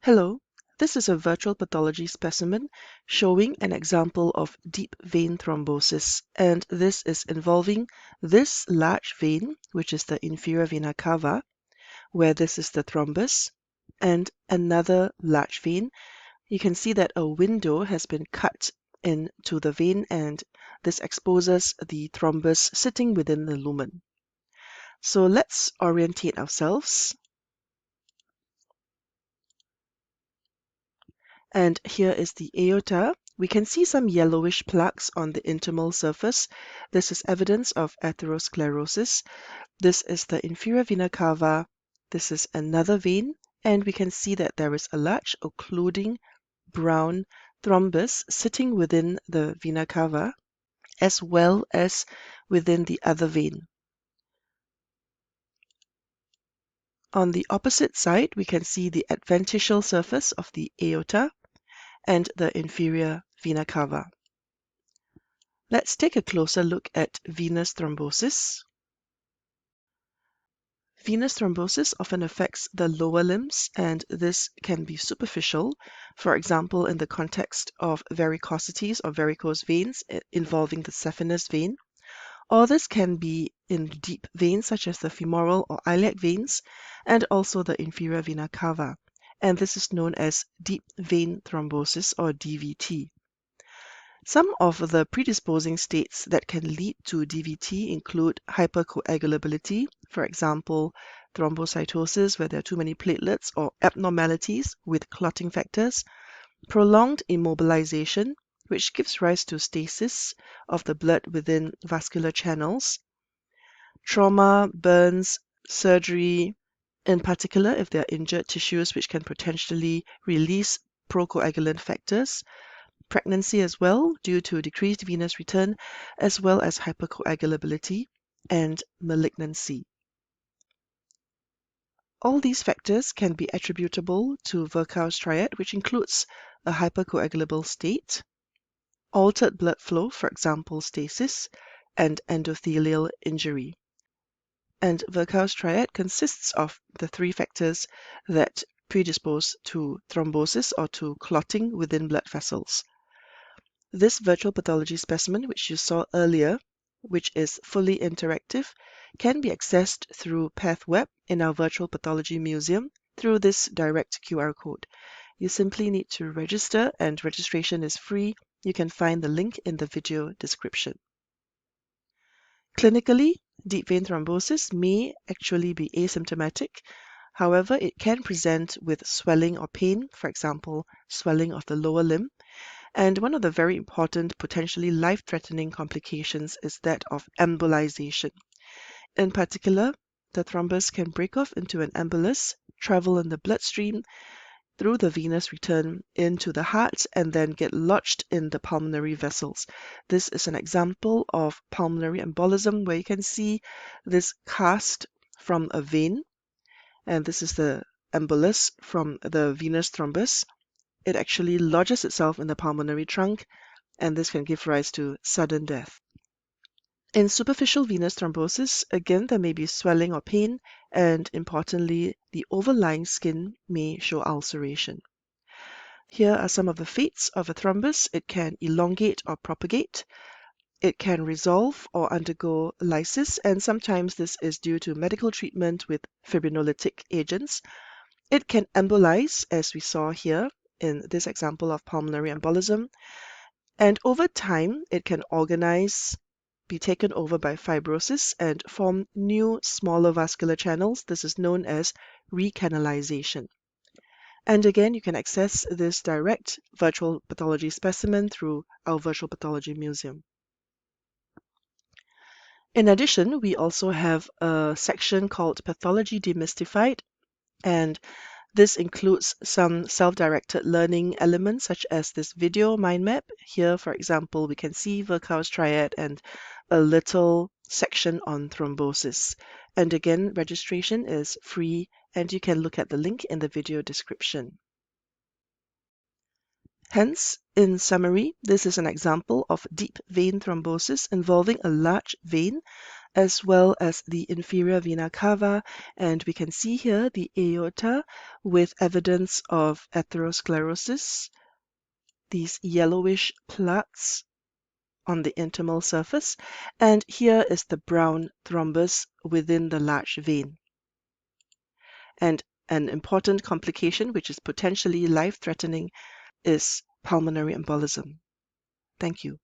Hello, this is a virtual pathology specimen showing an example of deep vein thrombosis, and this is involving this large vein, which is the inferior vena cava, where this is the thrombus, and another large vein. You can see that a window has been cut into the vein, and this exposes the thrombus sitting within the lumen. So let's orientate ourselves. And here is the aorta. We can see some yellowish plaques on the intimal surface. This is evidence of atherosclerosis. This is the inferior vena cava. This is another vein, and we can see that there is a large occluding brown thrombus sitting within the vena cava, as well as within the other vein. On the opposite side, we can see the adventitial surface of the aorta and the inferior vena cava. Let's take a closer look at venous thrombosis. Venous thrombosis often affects the lower limbs, and this can be superficial, for example, in the context of varicosities or varicose veins involving the saphenous vein, or this can be in deep veins such as the femoral or iliac veins, and also the inferior vena cava, and this is known as deep vein thrombosis or DVT. Some of the predisposing states that can lead to DVT include hypercoagulability, for example, thrombocytosis where there are too many platelets, or abnormalities with clotting factors, prolonged immobilization, which gives rise to stasis of the blood within vascular channels, trauma, burns, surgery, in particular if there are injured tissues which can potentially release procoagulant factors, pregnancy as well due to decreased venous return, as well as hypercoagulability and malignancy. All these factors can be attributable to Virchow's triad, which includes a hypercoagulable state, altered blood flow, for example stasis, and endothelial injury. And Virchow's triad consists of the three factors that predispose to thrombosis or to clotting within blood vessels. This virtual pathology specimen, which you saw earlier, which is fully interactive, can be accessed through Pathweb in our virtual pathology museum through this direct QR code. You simply need to register, and registration is free. You can find the link in the video description. Clinically, deep vein thrombosis may actually be asymptomatic. However, it can present with swelling or pain, for example, swelling of the lower limb. And one of the very important, potentially life-threatening complications is that of embolization. In particular, the thrombus can break off into an embolus, travel in the bloodstream through the venous return into the heart, and then get lodged in the pulmonary vessels. This is an example of pulmonary embolism where you can see this cast from a vein, and this is the embolus from the venous thrombus. It actually lodges itself in the pulmonary trunk, and this can give rise to sudden death. In superficial venous thrombosis, again, there may be swelling or pain, and importantly, the overlying skin may show ulceration. Here are some of the fates of a thrombus. It can elongate or propagate. It can resolve or undergo lysis, and sometimes this is due to medical treatment with fibrinolytic agents. It can embolize, as we saw here in this example of pulmonary embolism, and over time it can organize, be taken over by fibrosis, and form new smaller vascular channels. This is known as recanalization. And again, you can access this direct virtual pathology specimen through our virtual pathology museum. In addition, we also have a section called Pathology Demystified, and this includes some self-directed learning elements such as this video mind map. Here, for example, we can see Virchow's triad and a little section on thrombosis. And again, registration is free, and you can look at the link in the video description. Hence, in summary, this is an example of deep vein thrombosis involving a large vein as well as the inferior vena cava, and we can see here the aorta with evidence of atherosclerosis, these yellowish plaques on the intimal surface, and here is the brown thrombus within the large vein. And an important complication, which is potentially life-threatening, is pulmonary embolism. Thank you.